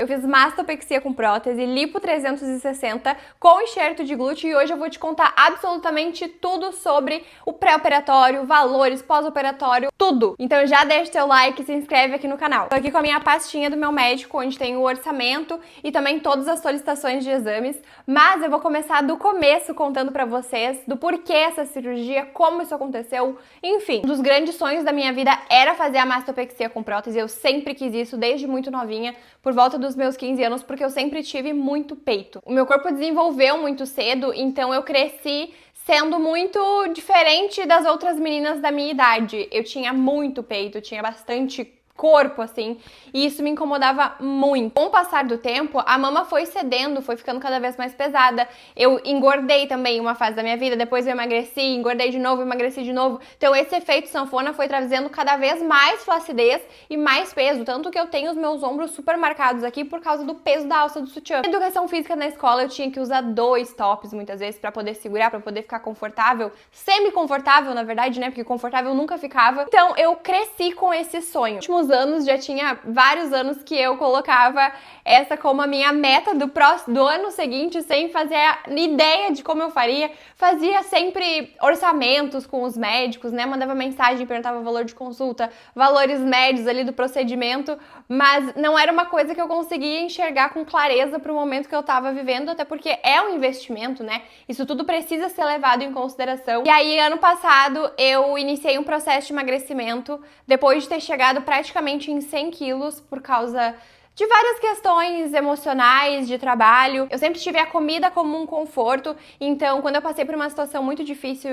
Eu fiz mastopexia com prótese, lipo 360 com enxerto de glúteo e hoje eu vou te contar absolutamente tudo sobre o pré-operatório, valores, pós-operatório, tudo. Então já deixa teu like e se inscreve aqui no canal. Tô aqui com a minha pastinha do meu médico, onde tem o orçamento e também todas as solicitações de exames, mas eu vou começar do começo contando pra vocês do porquê essa cirurgia, como isso aconteceu, enfim. Um dos grandes sonhos da minha vida era fazer a mastopexia com prótese, eu sempre quis isso desde muito novinha, por volta dos meus 15 anos, porque eu sempre tive muito peito. O meu corpo desenvolveu muito cedo, então eu cresci sendo muito diferente das outras meninas da minha idade. Eu tinha muito peito, tinha bastante corpo, assim, e isso me incomodava muito. Com o passar do tempo, a mama foi cedendo, foi ficando cada vez mais pesada. Eu engordei também uma fase da minha vida, depois eu emagreci, engordei de novo, emagreci de novo. Então esse efeito sanfona foi trazendo cada vez mais flacidez e mais peso, tanto que eu tenho os meus ombros super marcados aqui por causa do peso da alça do sutiã. Na educação física na escola eu tinha que usar 2 tops muitas vezes pra poder segurar, pra poder ficar confortável, semi-confortável na verdade, né, porque confortável nunca ficava. Então eu cresci com esse sonho. Nos últimos anos, já tinha vários anos que eu colocava essa como a minha meta do ano seguinte, sem fazer ideia de como eu faria. Fazia sempre orçamentos com os médicos, né? Mandava mensagem, perguntava o valor de consulta, valores médios ali do procedimento, mas não era uma coisa que eu conseguia enxergar com clareza para o momento que eu tava vivendo, até porque é um investimento, né? Isso tudo precisa ser levado em consideração. E aí, ano passado, eu iniciei um processo de emagrecimento, depois de ter chegado praticamente em 100 quilos por causa de várias questões emocionais, de trabalho. Eu sempre tive a comida como um conforto, então quando eu passei por uma situação muito difícil,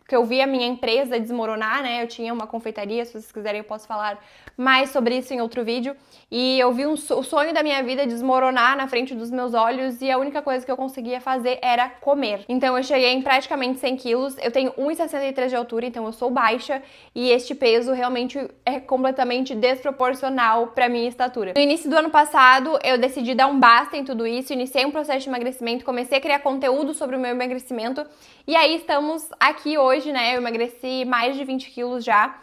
que eu vi a minha empresa desmoronar, né? Eu tinha uma confeitaria, se vocês quiserem eu posso falar mais sobre isso em outro vídeo. E eu vi o sonho da minha vida desmoronar na frente dos meus olhos e a única coisa que eu conseguia fazer era comer. Então eu cheguei em praticamente 100 quilos, eu tenho 1,63 de altura, então eu sou baixa e este peso realmente é completamente desproporcional para minha estatura. No início do ano passado, eu decidi dar um basta em tudo isso, iniciei um processo de emagrecimento, comecei a criar conteúdo sobre o meu emagrecimento e aí estamos aqui hoje, né? Eu emagreci mais de 20 quilos já.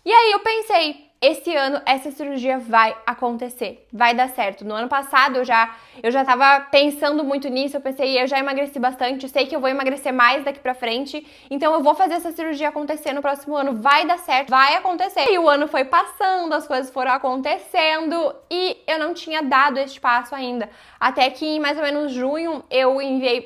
E aí eu pensei, esse ano essa cirurgia vai acontecer, vai dar certo. No ano passado eu já tava pensando muito nisso, eu pensei, eu já emagreci bastante, sei que eu vou emagrecer mais daqui pra frente, então eu vou fazer essa cirurgia acontecer no próximo ano, vai dar certo, vai acontecer. E o ano foi passando, as coisas foram acontecendo e eu não tinha dado este passo ainda. Até que em mais ou menos junho eu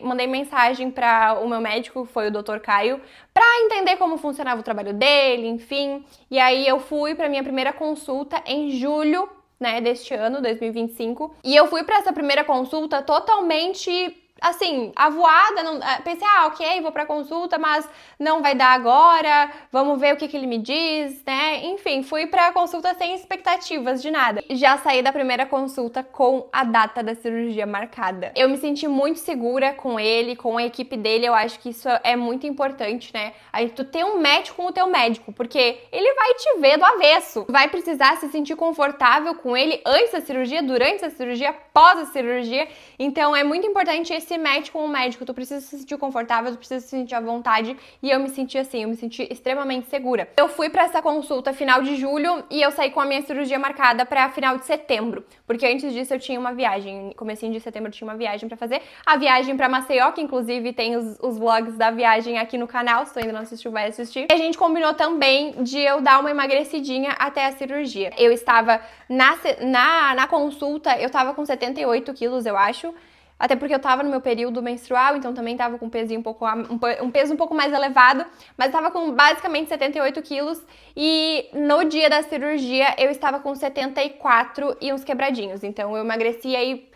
mandei mensagem para o meu médico, foi o Dr. Caio, para entender como funcionava o trabalho dele, enfim. E aí eu fui para minha primeira consulta em julho, né, deste ano, 2025. E eu fui para essa primeira consulta totalmente assim, avoada, não, pensei, ok, vou pra consulta, mas não vai dar agora, vamos ver o que ele me diz, né? Enfim, fui pra consulta sem expectativas de nada. Já saí da primeira consulta com a data da cirurgia marcada. Eu me senti muito segura com ele, com a equipe dele, eu acho que isso é muito importante, né? Aí tu ter um médico com o teu médico, porque ele vai te ver do avesso. Tu vai precisar se sentir confortável com ele antes da cirurgia, durante a cirurgia, pós a cirurgia. Então é muito importante esse match com o médico, tu precisa se sentir confortável, tu precisa se sentir à vontade, e eu me senti assim, eu me senti extremamente segura. Eu fui pra essa consulta final de julho e eu saí com a minha cirurgia marcada pra final de setembro, porque antes disso eu tinha uma viagem, comecinho de setembro eu tinha uma viagem pra fazer, a viagem pra Maceió, que inclusive tem os vlogs da viagem aqui no canal, se tu ainda não assistiu, vai assistir. E a gente combinou também de eu dar uma emagrecidinha até a cirurgia. Eu estava na consulta, eu tava com 78 quilos, eu acho, até porque eu tava no meu período menstrual, então também tava com um peso um pouco mais elevado, mas tava com basicamente 78 quilos e no dia da cirurgia eu estava com 74 e uns quebradinhos, então eu emagreci aí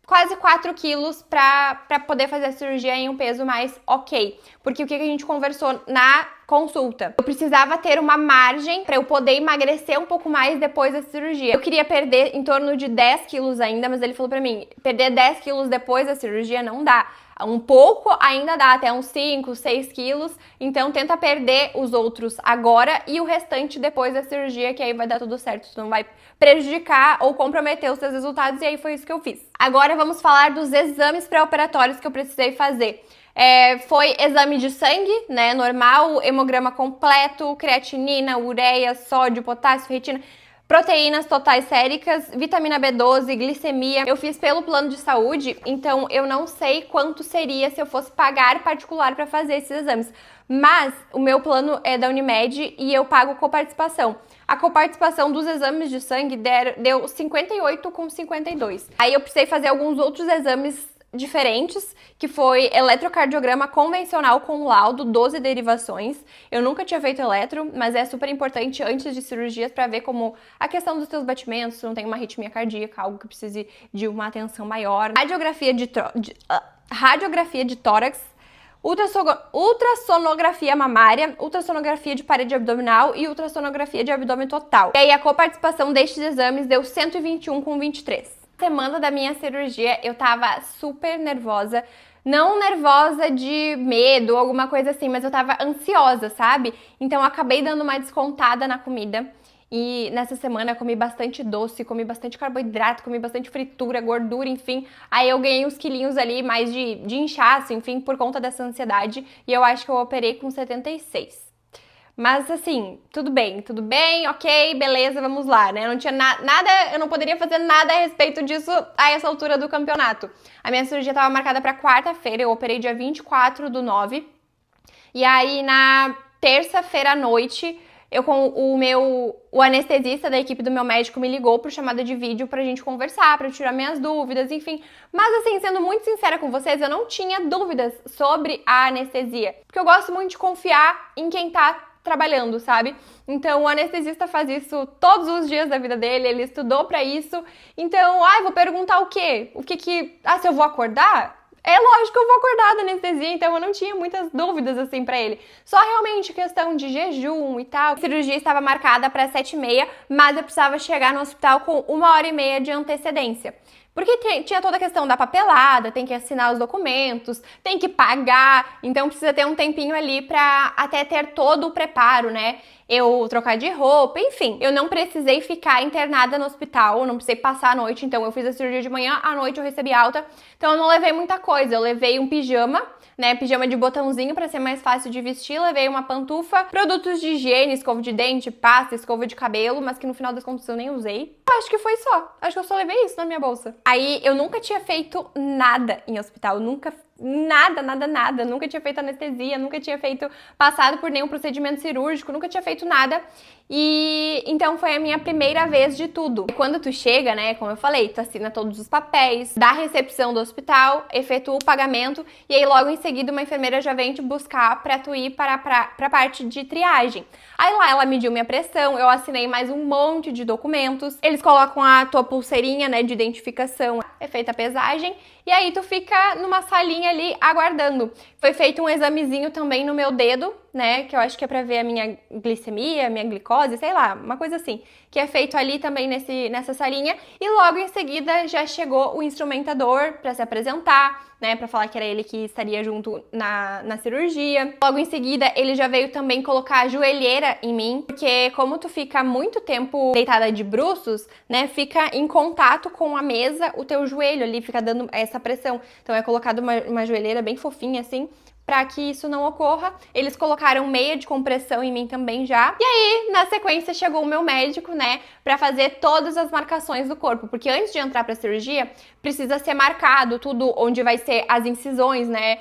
quase 4 quilos pra poder fazer a cirurgia em um peso mais ok. Porque o que a gente conversou na consulta? Eu precisava ter uma margem pra eu poder emagrecer um pouco mais depois da cirurgia. Eu queria perder em torno de 10 quilos ainda, mas ele falou pra mim, perder 10 quilos depois da cirurgia não dá. Um pouco ainda dá, até uns 5, 6 quilos, então tenta perder os outros agora e o restante depois da cirurgia, que aí vai dar tudo certo, tu não vai prejudicar ou comprometer os seus resultados, e aí foi isso que eu fiz. Agora vamos falar dos exames pré-operatórios que eu precisei fazer. Foi exame de sangue, né, normal, hemograma completo, creatinina, ureia, sódio, potássio, ferritina. proteínas totais séricas, vitamina B12, glicemia. Eu fiz pelo plano de saúde, então eu não sei quanto seria se eu fosse pagar particular para fazer esses exames. Mas o meu plano é da Unimed e eu pago coparticipação. A coparticipação dos exames de sangue deu 58,52. Aí eu precisei fazer alguns outros exames diferentes, que foi eletrocardiograma convencional com laudo, 12 derivações. Eu nunca tinha feito eletro, mas é super importante antes de cirurgias para ver como a questão dos teus batimentos, se não tem uma arritmia cardíaca, algo que precise de uma atenção maior. Radiografia de tórax, ultrassonografia mamária, ultrassonografia de parede abdominal e ultrassonografia de abdômen total. E aí a coparticipação destes exames deu 121,23. Semana da minha cirurgia eu tava super nervosa, não nervosa de medo ou alguma coisa assim, mas eu tava ansiosa, sabe? Então eu acabei dando uma descontada na comida. E nessa semana eu comi bastante doce, comi bastante carboidrato, comi bastante fritura, gordura, enfim. Aí eu ganhei uns quilinhos ali mais de inchaço, enfim, por conta dessa ansiedade. E eu acho que eu operei com 76. Mas assim, tudo bem, ok, beleza, vamos lá, né? Eu não tinha nada, eu não poderia fazer nada a respeito disso a essa altura do campeonato. A minha cirurgia estava marcada para quarta-feira, eu operei dia 24/9. E aí na terça-feira à noite, eu com o anestesista da equipe do meu médico me ligou por chamada de vídeo pra gente conversar, pra tirar minhas dúvidas, enfim. Mas assim, sendo muito sincera com vocês, eu não tinha dúvidas sobre a anestesia, porque eu gosto muito de confiar em quem tá trabalhando, sabe? Então, o anestesista faz isso todos os dias da vida dele, ele estudou pra isso. Então, vou perguntar o quê? Se eu vou acordar? É lógico que eu vou acordar da anestesia, então eu não tinha muitas dúvidas assim pra ele. Só realmente questão de jejum e tal. A cirurgia estava marcada para 7h30, mas eu precisava chegar no hospital com 1h30 de antecedência. Porque tinha toda a questão da papelada, tem que assinar os documentos, tem que pagar, então precisa ter um tempinho ali pra até ter todo o preparo, né? Eu trocar de roupa, enfim. Eu não precisei ficar internada no hospital, não precisei passar a noite, então eu fiz a cirurgia de manhã, à noite eu recebi alta, então eu não levei muita coisa. Eu levei um pijama, né, pijama de botãozinho pra ser mais fácil de vestir, levei uma pantufa, produtos de higiene, escova de dente, pasta, escova de cabelo, mas que no final das contas eu nem usei. Acho que foi só. Acho que eu só levei isso na minha bolsa. Aí eu nunca tinha feito nada em hospital, nunca nunca tinha feito anestesia, nunca tinha passado por nenhum procedimento cirúrgico, nunca tinha feito nada. E então foi a minha primeira vez de tudo. E quando tu chega, né, como eu falei, tu assina todos os papéis da recepção do hospital, efetua o pagamento e aí logo em seguida uma enfermeira já vem te buscar pra tu ir pra parte de triagem. Aí lá ela mediu minha pressão, eu assinei mais um monte de documentos, eles colocam a tua pulseirinha, né, de identificação, é feita a pesagem e aí tu fica numa salinha ali aguardando. Foi feito um examezinho também no meu dedo, né, que eu acho que é pra ver a minha glicemia, minha glicose, sei lá, uma coisa assim, que é feito ali também nessa salinha, e logo em seguida já chegou o instrumentador pra se apresentar, né, pra falar que era ele que estaria junto na cirurgia. Logo em seguida, ele já veio também colocar a joelheira em mim, porque como tu fica muito tempo deitada de bruços, né, fica em contato com a mesa, o teu joelho ali fica dando essa pressão. Então é colocado uma joelheira bem fofinha assim, para que isso não ocorra. Eles colocaram meia de compressão em mim também já. E aí, na sequência, chegou o meu médico, né, para fazer todas as marcações do corpo, porque antes de entrar para cirurgia, precisa ser marcado tudo onde vai ser as incisões, né,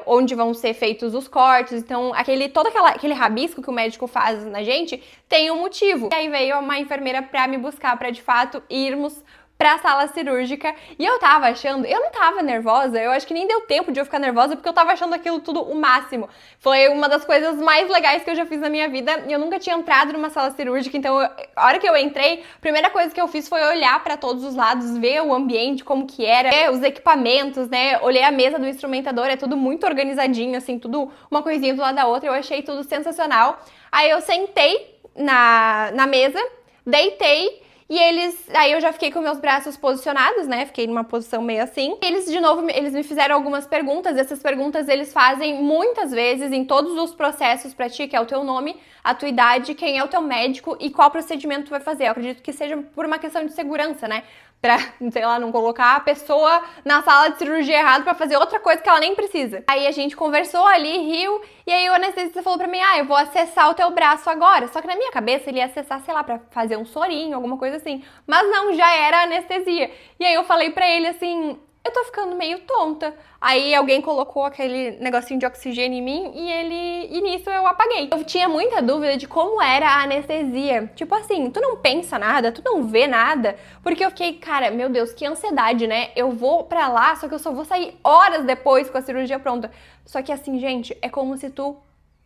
onde vão ser feitos os cortes. Então, aquele rabisco que o médico faz na gente tem um motivo. E aí veio uma enfermeira para me buscar, para de fato irmos pra sala cirúrgica, e eu tava achando, eu não tava nervosa, eu acho que nem deu tempo de eu ficar nervosa, porque eu tava achando aquilo tudo o máximo. Foi uma das coisas mais legais que eu já fiz na minha vida, e eu nunca tinha entrado numa sala cirúrgica, então a hora que eu entrei, a primeira coisa que eu fiz foi olhar pra todos os lados, ver o ambiente, como que era, ver os equipamentos, né, olhei a mesa do instrumentador, é tudo muito organizadinho, assim, tudo uma coisinha do lado da outra, eu achei tudo sensacional. Aí eu sentei na mesa, deitei, e aí eu já fiquei com meus braços posicionados, né? Fiquei numa posição meio assim. Eles, de novo, eles me fizeram algumas perguntas. Essas perguntas eles fazem muitas vezes em todos os processos pra ti, que é o teu nome, a tua idade, quem é o teu médico e qual procedimento tu vai fazer. Eu acredito que seja por uma questão de segurança, né? pra, sei lá, não colocar a pessoa na sala de cirurgia errado pra fazer outra coisa que ela nem precisa. Aí a gente conversou ali, riu, e aí o anestesista falou pra mim, eu vou acessar o teu braço agora. Só que na minha cabeça ele ia acessar, sei lá, pra fazer um sorinho, alguma coisa assim. Mas não, já era anestesia. E aí eu falei pra ele assim, eu tô ficando meio tonta. Aí alguém colocou aquele negocinho de oxigênio em mim e nisso eu apaguei. Eu tinha muita dúvida de como era a anestesia. Tipo assim, tu não pensa nada, tu não vê nada. Porque eu fiquei, cara, meu Deus, que ansiedade, né? Eu vou pra lá, só que eu só vou sair horas depois com a cirurgia pronta. Só que assim, gente, é como se tu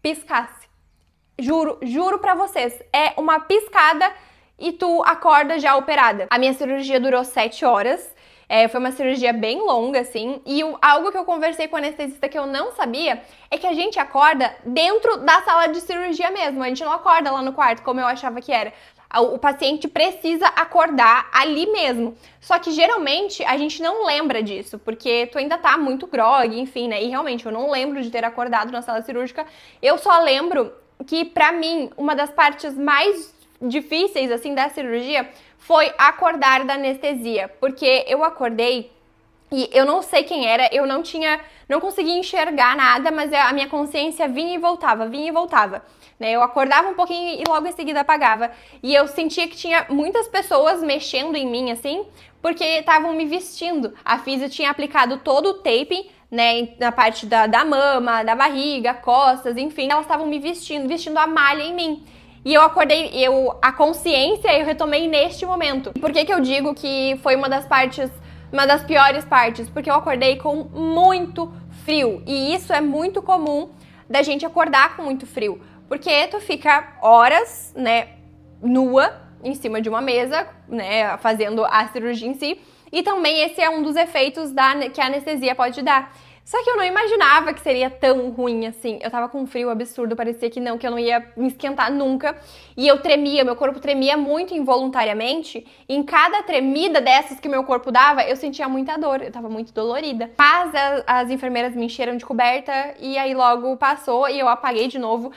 piscasse. Juro pra vocês. É uma piscada e tu acorda já operada. A minha cirurgia durou 7 horas. Foi uma cirurgia bem longa, assim, e algo que eu conversei com o anestesista que eu não sabia é que a gente acorda dentro da sala de cirurgia mesmo, a gente não acorda lá no quarto, como eu achava que era. O paciente precisa acordar ali mesmo. Só que geralmente a gente não lembra disso, porque tu ainda tá muito grogue, enfim, né? E realmente eu não lembro de ter acordado na sala cirúrgica. Eu só lembro que, pra mim, uma das partes mais difíceis, assim, da cirurgia foi acordar da anestesia, porque eu acordei e eu não sei quem era, eu não conseguia enxergar nada, mas a minha consciência vinha e voltava, né? Eu acordava um pouquinho e logo em seguida apagava, e eu sentia que tinha muitas pessoas mexendo em mim, assim, porque estavam me vestindo. A fisio tinha aplicado todo o taping, né, na parte da mama, da barriga, costas, enfim, elas estavam me vestindo a malha em mim. E eu acordei, a consciência eu retomei neste momento. Por que eu digo que foi uma das piores partes? Porque eu acordei com muito frio. E isso é muito comum da gente acordar com muito frio. Porque tu fica horas, né, nua, em cima de uma mesa, né, fazendo a cirurgia em si. E também esse é um dos efeitos que a anestesia pode dar. Só que eu não imaginava que seria tão ruim assim. Eu tava com um frio absurdo, parecia que eu não ia me esquentar nunca. E eu tremia, meu corpo tremia muito involuntariamente. E em cada tremida dessas que meu corpo dava, eu sentia muita dor, eu tava muito dolorida. Mas as enfermeiras me encheram de coberta e aí logo passou e eu apaguei de novo.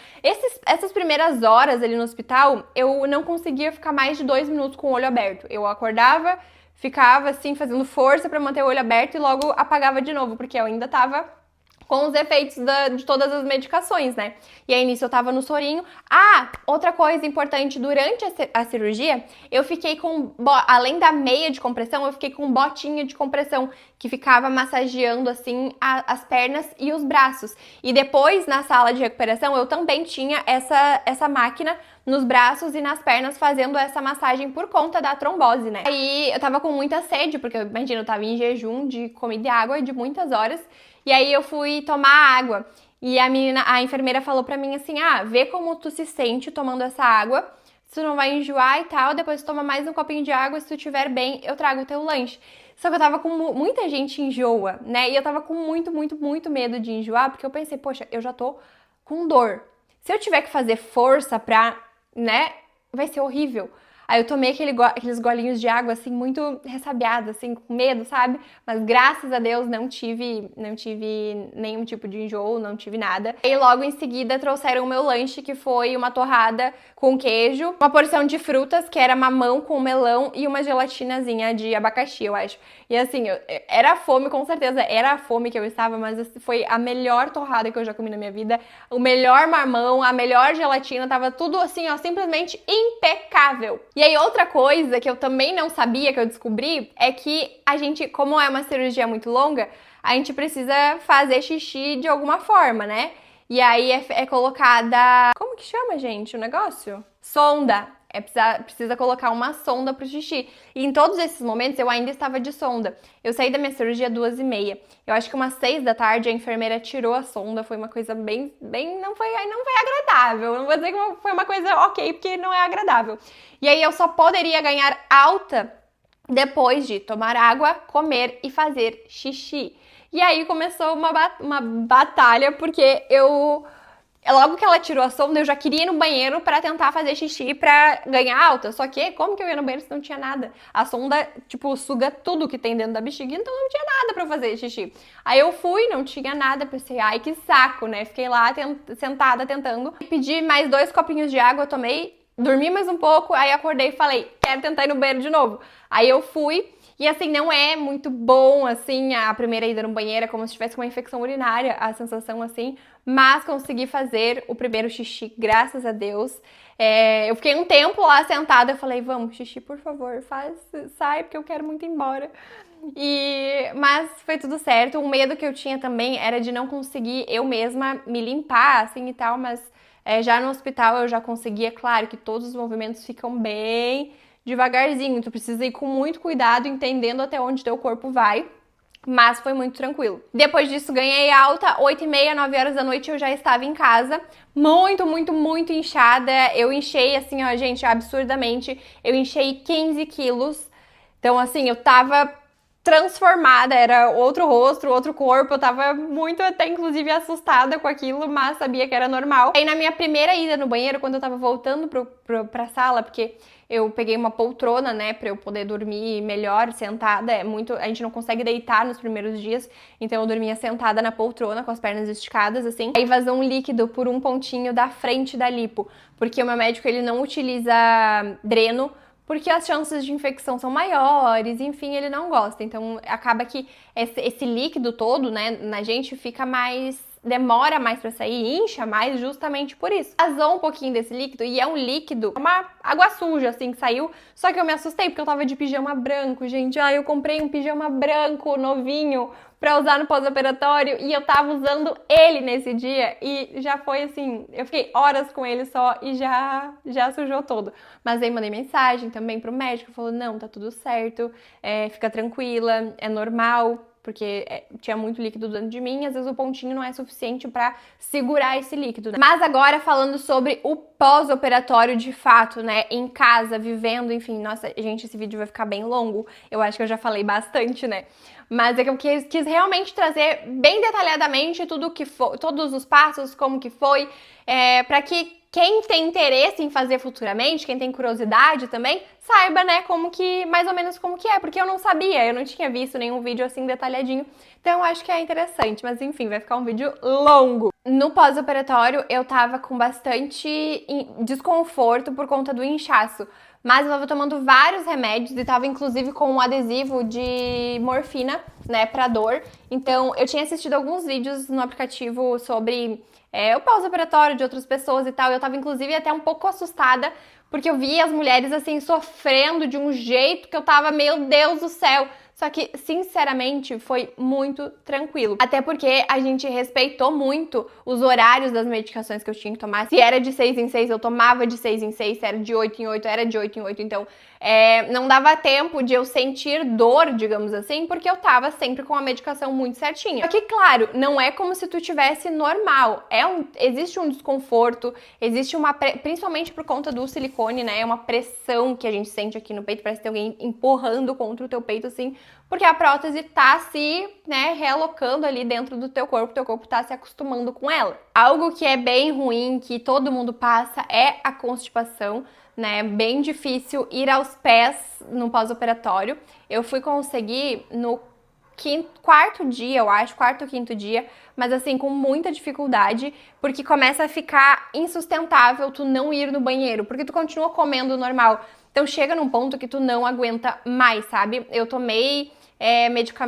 Essas primeiras horas ali no hospital, eu não conseguia ficar mais de 2 minutos com o olho aberto. Eu acordava, ficava assim, fazendo força pra manter o olho aberto e logo apagava de novo, porque eu ainda tava com os efeitos de todas as medicações, né? E aí nisso eu tava no sorinho. Outra coisa importante, durante a cirurgia, eu fiquei com, além da meia de compressão, eu fiquei com botinha de compressão, que ficava massageando assim as pernas e os braços. E depois, na sala de recuperação, eu também tinha essa máquina nos braços e nas pernas fazendo essa massagem por conta da trombose, né? Aí eu tava com muita sede, porque imagina, eu tava em jejum de comida e água de muitas horas. E aí eu fui tomar água. E a enfermeira falou pra mim assim, vê como tu se sente tomando essa água. Se tu não vai enjoar e tal, depois tu toma mais um copinho de água, se tu estiver bem, eu trago o teu lanche. Só que eu tava com muita gente enjoa, né? E eu tava com muito, muito, muito medo de enjoar, porque eu pensei, poxa, eu já tô com dor. Se eu tiver que fazer força pra, né, vai ser horrível. Aí eu tomei aqueles golinhos de água, assim, muito ressabiada, assim, com medo, sabe? Mas graças a Deus não tive nenhum tipo de enjoo, não tive nada. E logo em seguida trouxeram o meu lanche, que foi uma torrada com queijo, uma porção de frutas, que era mamão com melão e uma gelatinazinha de abacaxi, eu acho. E assim, era fome, com certeza, era a fome que eu estava, mas foi a melhor torrada que eu já comi na minha vida, o melhor mamão, a melhor gelatina, tava tudo assim, ó, simplesmente impecável. E aí, outra coisa que eu também não sabia, que eu descobri, é que a gente, como é uma cirurgia muito longa, a gente precisa fazer xixi de alguma forma, né? E aí é colocada... Como que chama, gente, o negócio? Sonda. Precisa colocar uma sonda pro xixi. E em todos esses momentos eu ainda estava de sonda. Eu saí da minha cirurgia 2h30. Eu acho que umas 6 da tarde a enfermeira tirou a sonda. Foi uma coisa bem não foi agradável. Não vou dizer que foi uma coisa ok, porque não é agradável. E aí eu só poderia ganhar alta depois de tomar água, comer e fazer xixi. E aí começou uma batalha, porque logo que ela tirou a sonda, eu já queria ir no banheiro pra tentar fazer xixi pra ganhar alta. Só que, como que eu ia no banheiro se não tinha nada? A sonda, tipo, suga tudo que tem dentro da bexiga, então não tinha nada pra fazer xixi. Aí eu fui, não tinha nada, pensei, ai, que saco, né? Fiquei lá sentada tentando. Pedi mais 2 copinhos de água, tomei, dormi mais um pouco, aí acordei e falei, quero tentar ir no banheiro de novo. Aí eu fui, E assim, não é muito bom, assim, a primeira ida no banheiro, é como se tivesse uma infecção urinária, a sensação assim, mas consegui fazer o primeiro xixi, graças a Deus. Eu fiquei um tempo lá sentada, eu falei, vamos, xixi, por favor, sai, porque eu quero muito ir embora. Mas foi tudo certo. O medo que eu tinha também era de não conseguir eu mesma me limpar, assim, e tal, mas já no hospital eu já conseguia, claro que todos os movimentos ficam bem devagarzinho, tu precisa ir com muito cuidado, entendendo até onde teu corpo vai, mas foi muito tranquilo. Depois disso ganhei alta, 8h30, 9 horas da noite eu já estava em casa, muito, muito, muito inchada, eu enchei assim, ó, gente, absurdamente, eu enchei 15 quilos, então assim, eu tava transformada, era outro rosto, outro corpo, eu tava muito até inclusive assustada com aquilo, mas sabia que era normal. Aí na minha primeira ida no banheiro, quando eu tava voltando pra sala, porque eu peguei uma poltrona, né, pra eu poder dormir melhor, sentada, a gente não consegue deitar nos primeiros dias, então eu dormia sentada na poltrona, com as pernas esticadas, assim. Aí vazou um líquido por um pontinho da frente da lipo, porque o meu médico, ele não utiliza dreno, porque as chances de infecção são maiores, enfim, ele não gosta. Então, acaba que esse líquido todo, né, na gente fica mais... demora mais pra sair, incha mais justamente por isso. Vazou um pouquinho desse líquido e é um líquido, uma água suja, assim, que saiu. Só que eu me assustei porque eu tava de pijama branco, gente. Eu comprei um pijama branco, novinho, pra usar no pós-operatório e eu tava usando ele nesse dia e já foi assim, eu fiquei horas com ele só e já sujou todo. Mas aí mandei mensagem também pro médico, falou, não, tá tudo certo, fica tranquila, é normal, porque tinha muito líquido dentro de mim, às vezes o pontinho não é suficiente pra segurar esse líquido, né? Mas agora falando sobre o pós-operatório de fato, né, em casa, vivendo, enfim, nossa, gente, esse vídeo vai ficar bem longo, eu acho que eu já falei bastante, né? Mas é que eu quis realmente trazer bem detalhadamente tudo que foi, todos os passos, como que foi, para que quem tem interesse em fazer futuramente, quem tem curiosidade também, saiba, né, mais ou menos como que é, porque eu não sabia, eu não tinha visto nenhum vídeo assim detalhadinho, então eu acho que é interessante, mas enfim, vai ficar um vídeo longo. No pós-operatório, eu tava com bastante desconforto por conta do inchaço, mas eu tava tomando vários remédios e tava inclusive com um adesivo de morfina, né, pra dor. Então, eu tinha assistido alguns vídeos no aplicativo sobre o pós-operatório de outras pessoas e tal. Eu tava inclusive até um pouco assustada, porque eu via as mulheres assim sofrendo de um jeito que eu tava, meu Deus do céu. Só que, sinceramente, foi muito tranquilo. Até porque a gente respeitou muito os horários das medicações que eu tinha que tomar. Se era de 6 em 6, eu tomava de 6 em 6. Se era de 8 em 8, era de 8 em 8. Então, não dava tempo de eu sentir dor, digamos assim, porque eu tava sempre com a medicação muito certinha. Só que, claro, não é como se tu tivesse normal. Existe um desconforto, existe principalmente por conta do silicone, né? É uma pressão que a gente sente aqui no peito, parece ter alguém empurrando contra o teu peito, assim, porque a prótese tá se, né, realocando ali dentro do teu corpo tá se acostumando com ela. Algo que é bem ruim, que todo mundo passa, é a constipação, né, bem difícil ir aos pés no pós-operatório. Eu fui conseguir no quarto dia, eu acho, quarto ou quinto dia, mas assim, com muita dificuldade, porque começa a ficar insustentável tu não ir no banheiro, porque tu continua comendo normal. Então chega num ponto que tu não aguenta mais, sabe? Eu tomei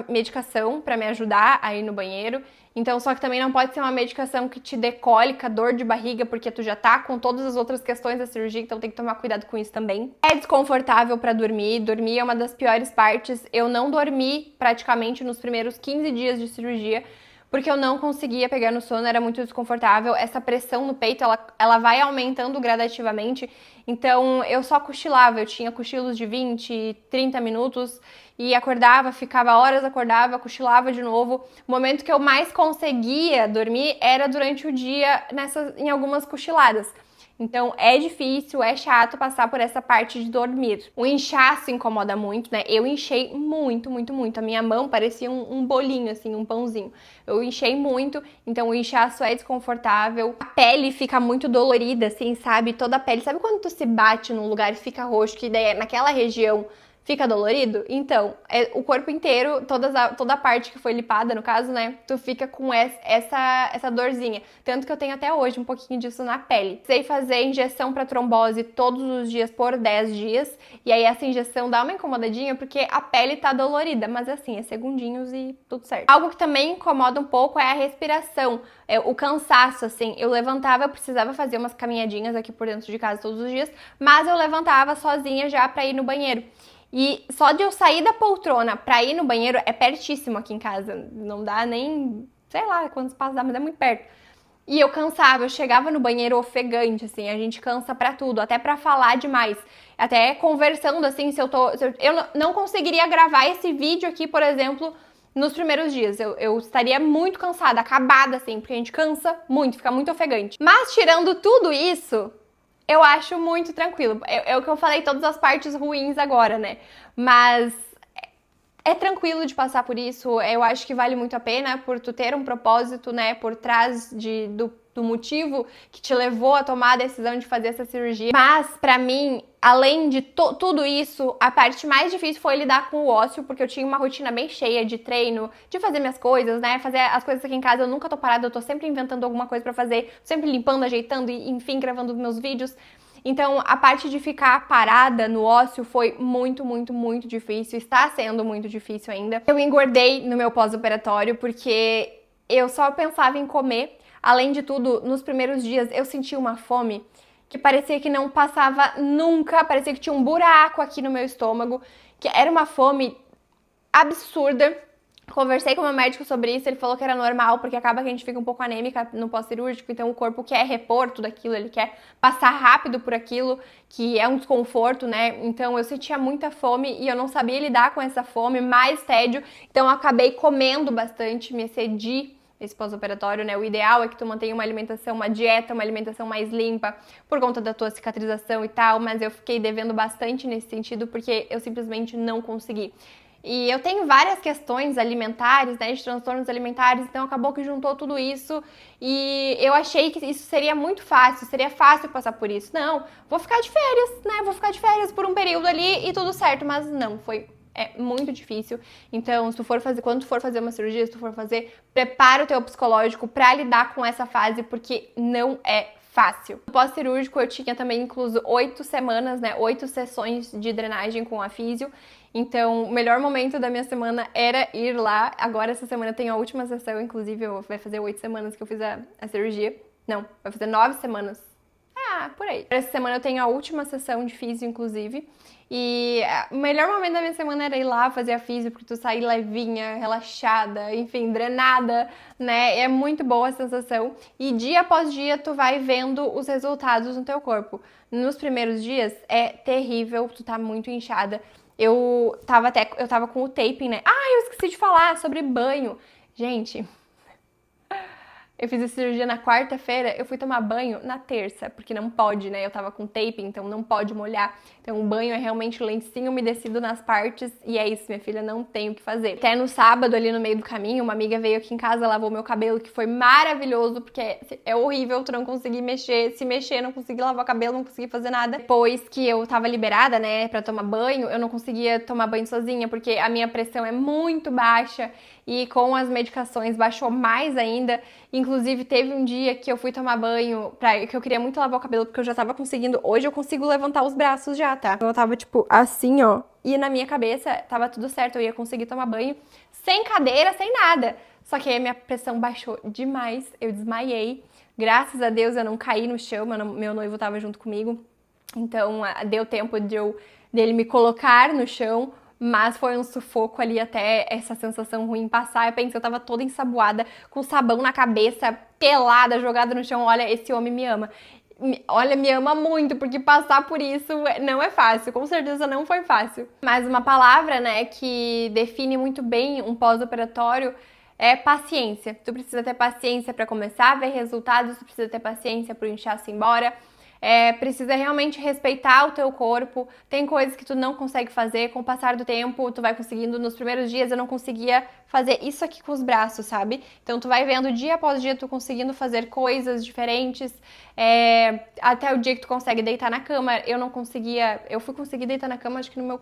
medicação pra me ajudar a ir no banheiro, então só que também não pode ser uma medicação que te dê cólica, dor de barriga, porque tu já tá com todas as outras questões da cirurgia, então tem que tomar cuidado com isso também. É desconfortável pra dormir é uma das piores partes. Eu não dormi praticamente nos primeiros 15 dias de cirurgia, porque eu não conseguia pegar no sono, era muito desconfortável. Essa pressão no peito, ela vai aumentando gradativamente, então eu só cochilava, eu tinha cochilos de 20, 30 minutos e acordava, ficava horas, acordava, cochilava de novo. O momento que eu mais conseguia dormir era durante o dia, em algumas cochiladas. Então, é difícil, é chato passar por essa parte de dormir. O inchaço incomoda muito, né? Eu inchei muito, muito, muito. A minha mão parecia um bolinho, assim, um pãozinho. Eu inchei muito, então o inchaço é desconfortável. A pele fica muito dolorida, assim, sabe? Toda a pele. Sabe quando tu se bate num lugar e fica roxo, que daí naquela região Fica dolorido? Então, o corpo inteiro, toda a parte que foi lipada, no caso, né? Tu fica com essa dorzinha. Tanto que eu tenho até hoje um pouquinho disso na pele. Precisei fazer injeção pra trombose todos os dias por 10 dias. E aí essa injeção dá uma incomodadinha porque a pele tá dolorida. Mas assim, é segundinhos e tudo certo. Algo que também incomoda um pouco é a respiração. O cansaço, assim. Eu levantava, eu precisava fazer umas caminhadinhas aqui por dentro de casa todos os dias. Mas eu levantava sozinha já pra ir no banheiro. E só de eu sair da poltrona pra ir no banheiro é pertíssimo aqui em casa. Não dá nem, sei lá quantos passos dá, mas é muito perto. E eu cansava, eu chegava no banheiro ofegante, assim, a gente cansa pra tudo, até pra falar demais. Até conversando, assim, eu não conseguiria gravar esse vídeo aqui, por exemplo, nos primeiros dias. Eu estaria muito cansada, acabada, assim, porque a gente cansa muito, fica muito ofegante. Mas tirando tudo isso, eu acho muito tranquilo. É o que eu falei, todas as partes ruins agora, né? Mas é tranquilo de passar por isso. Eu acho que vale muito a pena por tu ter um propósito, né? Por trás do motivo que te levou a tomar a decisão de fazer essa cirurgia. Mas, pra mim, além de tudo isso, a parte mais difícil foi lidar com o ósseo, porque eu tinha uma rotina bem cheia de treino, de fazer minhas coisas, né? Fazer as coisas aqui em casa, eu nunca tô parada, eu tô sempre inventando alguma coisa pra fazer, sempre limpando, ajeitando e, enfim, gravando meus vídeos. Então, a parte de ficar parada no ósseo foi muito, muito, muito difícil. Está sendo muito difícil ainda. Eu engordei no meu pós-operatório porque eu só pensava em comer. Além de tudo, nos primeiros dias eu senti uma fome que parecia que não passava nunca. Parecia que tinha um buraco aqui no meu estômago. Que era uma fome absurda. Conversei com o meu médico sobre isso, ele falou que era normal, porque acaba que a gente fica um pouco anêmica no pós-cirúrgico, então o corpo quer repor tudo aquilo, ele quer passar rápido por aquilo, que é um desconforto, né? Então eu sentia muita fome e eu não sabia lidar com essa fome, mais tédio, então eu acabei comendo bastante, me excedi esse pós-operatório, né? O ideal é que tu mantenha uma alimentação, uma dieta, uma alimentação mais limpa, por conta da tua cicatrização e tal, mas eu fiquei devendo bastante nesse sentido, porque eu simplesmente não consegui. E eu tenho várias questões alimentares, né, de transtornos alimentares, então acabou que juntou tudo isso e eu achei que isso seria muito fácil, seria fácil passar por isso. Não, vou ficar de férias, né, vou ficar de férias por um período ali e tudo certo, mas não, é muito difícil. Então, quando tu for fazer uma cirurgia, se tu for fazer, prepara o teu psicológico pra lidar com essa fase, porque não é fácil. No pós-cirúrgico eu tinha também incluso 8 semanas, né, 8 sessões de drenagem com a físio. Então, o melhor momento da minha semana era ir lá. Agora, essa semana, eu tenho a última sessão, inclusive, vai fazer 8 semanas que eu fiz a cirurgia. Não, vai fazer 9 semanas. Ah, por aí. Essa semana eu tenho a última sessão de físio, inclusive. E o melhor momento da minha semana era ir lá fazer a físio, porque tu sai levinha, relaxada, enfim, drenada, né? É muito boa a sensação. E dia após dia tu vai vendo os resultados no teu corpo. Nos primeiros dias é terrível, tu tá muito inchada. Eu tava com o taping, né? Ah, eu esqueci de falar sobre banho. Gente, eu fiz a cirurgia na quarta-feira, eu fui tomar banho na terça, porque não pode, né? Eu tava com tape, então não pode molhar. Então o banho é realmente lencinho umedecido nas partes e é isso, minha filha, não tem o que fazer. Até no sábado, ali no meio do caminho, uma amiga veio aqui em casa, lavou meu cabelo, que foi maravilhoso, porque é horrível tu não conseguir mexer, se mexer, não conseguir lavar o cabelo, não conseguir fazer nada. Depois que eu tava liberada, né, pra tomar banho, eu não conseguia tomar banho sozinha, porque a minha pressão é muito baixa e com as medicações baixou mais ainda. Inclusive, teve um dia que eu fui tomar banho, que eu queria muito lavar o cabelo, porque eu já tava conseguindo. Hoje eu consigo levantar os braços já, tá? Eu tava, tipo, assim, ó. E na minha cabeça tava tudo certo, eu ia conseguir tomar banho sem cadeira, sem nada. Só que aí a minha pressão baixou demais, eu desmaiei. Graças a Deus eu não caí no chão, meu noivo tava junto comigo. Então, deu tempo dele me colocar no chão. Mas foi um sufoco ali até essa sensação ruim passar. Eu pensei, eu tava toda ensaboada, com sabão na cabeça, pelada, jogada no chão. Olha, esse homem me ama. Olha, me ama muito, porque passar por isso não é fácil. Com certeza não foi fácil. Mas uma palavra, né, que define muito bem um pós-operatório é paciência. Tu precisa ter paciência pra começar a ver resultados, tu precisa ter paciência pro inchaço ir embora. Precisa realmente respeitar o teu corpo. Tem coisas que tu não consegue fazer, com o passar do tempo tu vai conseguindo. Nos primeiros dias eu não conseguia fazer isso aqui com os braços, sabe? Então tu vai vendo dia após dia tu conseguindo fazer coisas diferentes, até o dia que tu consegue deitar na cama. Eu não conseguia, eu fui conseguir deitar na cama acho que no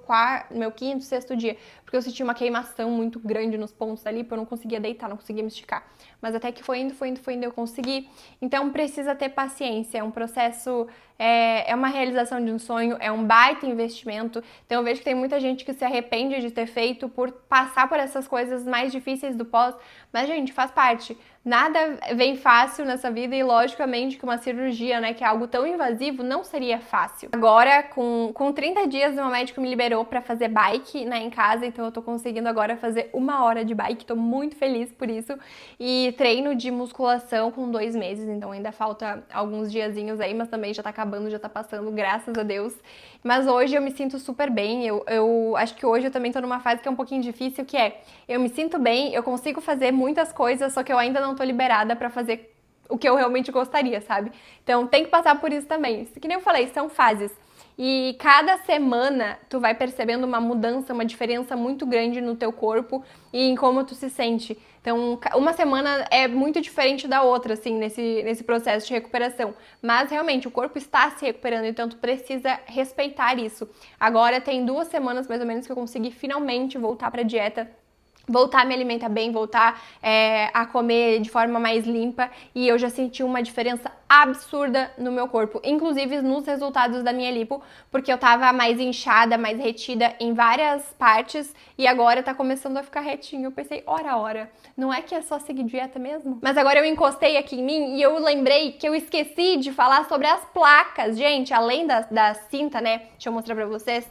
meu quinto, sexto dia, porque eu senti uma queimação muito grande nos pontos ali, eu não conseguia deitar, não conseguia me esticar. Mas até que foi indo, eu consegui. Então precisa ter paciência, é um processo, é uma realização de um sonho, é um baita investimento. Então eu vejo que tem muita gente que se arrepende de ter feito por passar por essas coisas mais difíceis do pós, mas gente, faz parte. Nada vem fácil nessa vida e logicamente que uma cirurgia, né, que é algo tão invasivo, não seria fácil. Agora, com 30 dias, o meu médico me liberou pra fazer bike, né, em casa, então eu tô conseguindo agora fazer 1 hora de bike, tô muito feliz por isso. E treino de musculação com 2 meses, então ainda falta alguns diazinhos aí, mas também já tá acabando, já tá passando, graças a Deus. Mas hoje eu me sinto super bem, eu acho que hoje eu também tô numa fase que é um pouquinho difícil, que eu me sinto bem, eu consigo fazer muitas coisas, só que eu ainda não tô liberada pra fazer o que eu realmente gostaria, sabe? Então tem que passar por isso também. Que nem eu falei, são fases. E cada semana tu vai percebendo uma mudança, uma diferença muito grande no teu corpo e em como tu se sente. Então, uma semana é muito diferente da outra, assim, nesse processo de recuperação. Mas, realmente, o corpo está se recuperando, então tu precisa respeitar isso. Agora, tem 2 semanas, mais ou menos, que eu consegui finalmente voltar pra dieta, voltar a me alimentar bem, voltar a comer de forma mais limpa, e eu já senti uma diferença absurda no meu corpo, inclusive nos resultados da minha lipo, porque eu tava mais inchada, mais retida em várias partes, e agora tá começando a ficar retinho. Eu pensei, ora, não é que é só seguir dieta mesmo? Mas agora eu encostei aqui em mim e eu lembrei que eu esqueci de falar sobre as placas, gente, além da cinta, né, deixa eu mostrar pra vocês.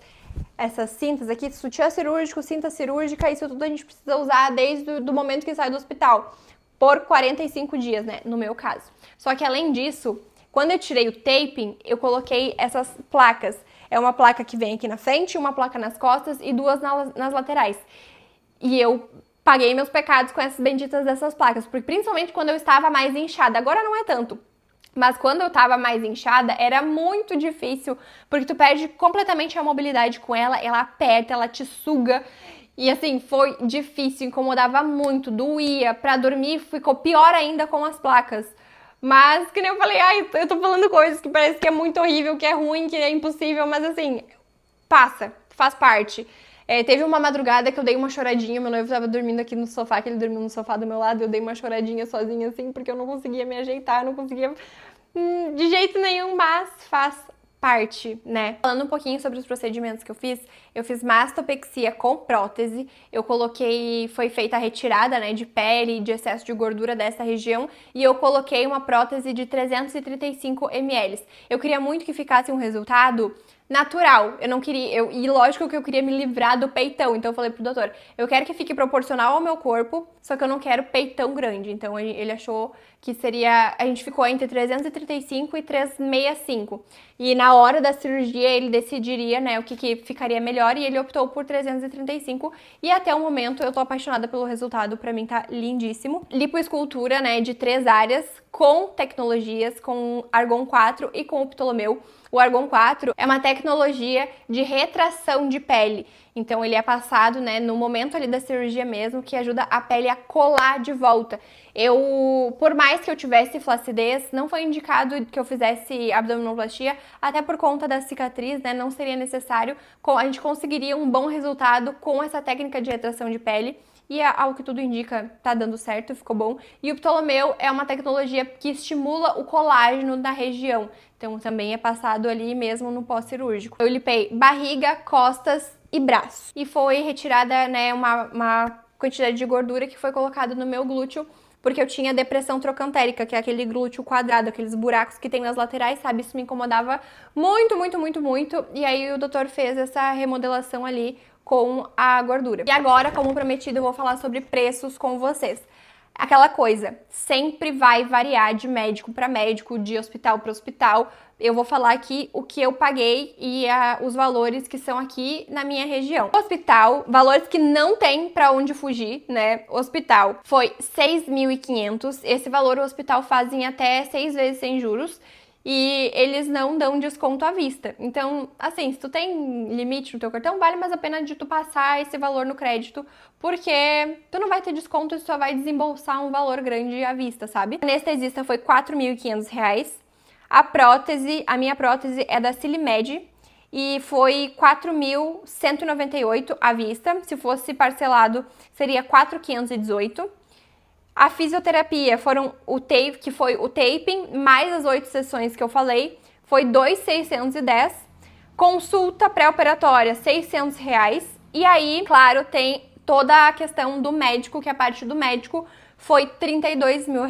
Essas cintas aqui, sutiã cirúrgico, cinta cirúrgica, isso tudo a gente precisa usar desde o momento que sai do hospital, por 45 dias, né, no meu caso. Só que além disso, quando eu tirei o taping, eu coloquei essas placas. É uma placa que vem aqui na frente, uma placa nas costas e 2 nas laterais. E eu paguei meus pecados com essas benditas dessas placas, porque principalmente quando eu estava mais inchada, agora não é tanto. Mas quando eu tava mais inchada, era muito difícil, porque tu perde completamente a mobilidade com ela, ela aperta, ela te suga. E assim, foi difícil, incomodava muito, doía, pra dormir ficou pior ainda com as placas. Mas, que nem eu falei, eu tô falando coisas que parece que é muito horrível, que é ruim, que é impossível, mas assim, passa, faz parte. Teve uma madrugada que eu dei uma choradinha, meu noivo tava dormindo aqui no sofá, que ele dormiu no sofá do meu lado, eu dei uma choradinha sozinha assim, porque eu não conseguia me ajeitar, não conseguia de jeito nenhum, mas faz parte, né? Falando um pouquinho sobre os procedimentos que eu fiz mastopexia com prótese, foi feita a retirada, né, de pele, de excesso de gordura dessa região, e eu coloquei uma prótese de 335 ml. Eu queria muito que ficasse um resultado natural, eu não queria, e lógico que eu queria me livrar do peitão, então eu falei pro doutor, eu quero que fique proporcional ao meu corpo, só que eu não quero peitão grande, então ele achou que a gente ficou entre 335 e 365, e na hora da cirurgia ele decidiria, né, o que ficaria melhor, e ele optou por 335, e até o momento eu tô apaixonada pelo resultado, pra mim tá lindíssimo. Lipoescultura, né, de 3 áreas, com tecnologias, com Argon 4 e com o Ptolomeu. O Argon 4 é uma tecnologia de retração de pele. Então ele é passado, né, no momento ali da cirurgia mesmo, que ajuda a pele a colar de volta. Por mais que eu tivesse flacidez, não foi indicado que eu fizesse abdominoplastia, até por conta da cicatriz, né, não seria necessário. A gente conseguiria um bom resultado com essa técnica de retração de pele. E ao que tudo indica, tá dando certo, ficou bom. E o Ptolomeu é uma tecnologia que estimula o colágeno da região. Então também é passado ali mesmo no pós-cirúrgico. Eu lipei barriga, costas e braço. E foi retirada, né, uma quantidade de gordura que foi colocada no meu glúteo, porque eu tinha depressão trocantérica, que é aquele glúteo quadrado, aqueles buracos que tem nas laterais, sabe? Isso me incomodava muito, muito, muito, muito. E aí o doutor fez essa remodelação ali com a gordura. E agora, como prometido, eu vou falar sobre preços com vocês. Aquela coisa, sempre vai variar de médico para médico, de hospital para hospital. Eu vou falar aqui o que eu paguei e os valores que são aqui na minha região. Hospital, valores que não tem para onde fugir, né? Hospital foi 6.500. Esse valor o hospital faz em até 6 vezes sem juros. e eles não dão desconto à vista. Então, assim, se tu tem limite no teu cartão, vale mais a pena de tu passar esse valor no crédito, porque tu não vai ter desconto e só vai desembolsar um valor grande à vista, sabe? A anestesista foi R$ 4.500. A minha prótese é da Silimed e foi 4.198 à vista. Se fosse parcelado, seria 4.518. A fisioterapia que foi o taping, mais as 8 sessões que eu falei, foi 2.610. Consulta pré-operatória, R$ 600. E aí, claro, tem toda a questão do médico, que a parte do médico foi R$ 32 mil.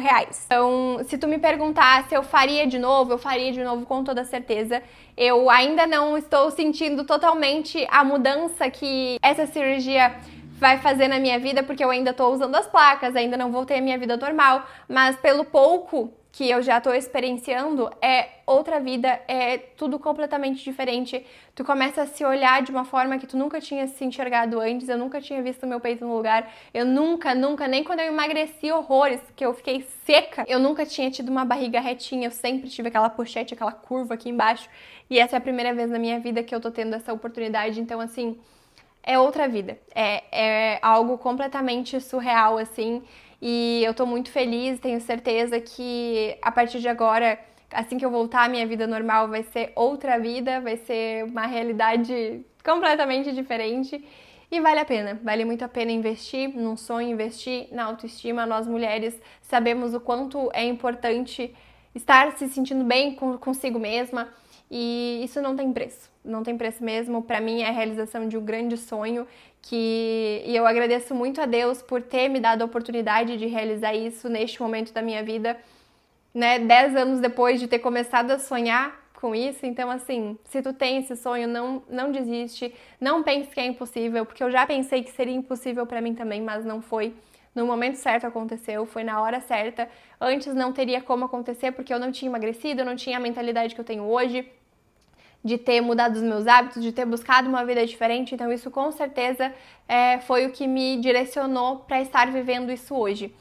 Então, se tu me perguntar se eu faria de novo, eu faria de novo com toda certeza. Eu ainda não estou sentindo totalmente a mudança que essa cirurgia vai fazer na minha vida, porque eu ainda tô usando as placas, ainda não voltei à minha vida normal, mas pelo pouco que eu já tô experienciando, é outra vida, é tudo completamente diferente. Tu começa a se olhar de uma forma que tu nunca tinha se enxergado antes, eu nunca tinha visto meu peito no lugar, eu nunca, nem quando eu emagreci horrores, que eu fiquei seca, eu nunca tinha tido uma barriga retinha, eu sempre tive aquela pochete, aquela curva aqui embaixo, e essa é a primeira vez na minha vida que eu tô tendo essa oportunidade, então assim, é outra vida, é algo completamente surreal, assim, e eu tô muito feliz, tenho certeza que a partir de agora, assim que eu voltar à minha vida normal, vai ser outra vida, vai ser uma realidade completamente diferente e vale a pena, vale muito a pena investir num sonho, investir na autoestima. Nós mulheres sabemos o quanto é importante estar se sentindo bem consigo mesma e isso não tem preço. Não tem preço mesmo, pra mim é a realização de um grande sonho e eu agradeço muito a Deus por ter me dado a oportunidade de realizar isso neste momento da minha vida, né, 10 anos depois de ter começado a sonhar com isso. Então assim, se tu tem esse sonho, não desiste, não pense que é impossível, porque eu já pensei que seria impossível pra mim também, mas não foi. No momento certo aconteceu, foi na hora certa. Antes não teria como acontecer porque eu não tinha emagrecido, eu não tinha a mentalidade que eu tenho hoje, de ter mudado os meus hábitos, de ter buscado uma vida diferente. Então isso com certeza foi o que me direcionou para estar vivendo isso hoje.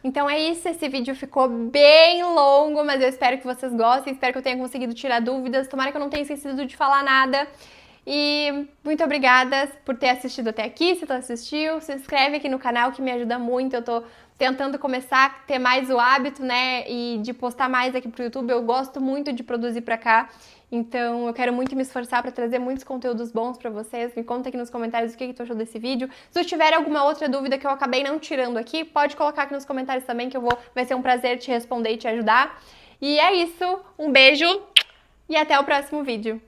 Então é isso, esse vídeo ficou bem longo, mas eu espero que vocês gostem, espero que eu tenha conseguido tirar dúvidas, tomara que eu não tenha esquecido de falar nada. E muito obrigada por ter assistido até aqui. Se tu assistiu, se inscreve aqui no canal que me ajuda muito. Eu tô tentando começar a ter mais o hábito, né, e de postar mais aqui pro YouTube. Eu gosto muito de produzir pra cá, então eu quero muito me esforçar pra trazer muitos conteúdos bons pra vocês. Me conta aqui nos comentários o que tu achou desse vídeo. Se tu tiver alguma outra dúvida que eu acabei não tirando aqui, pode colocar aqui nos comentários também, que vai ser um prazer te responder e te ajudar. E é isso, um beijo e até o próximo vídeo.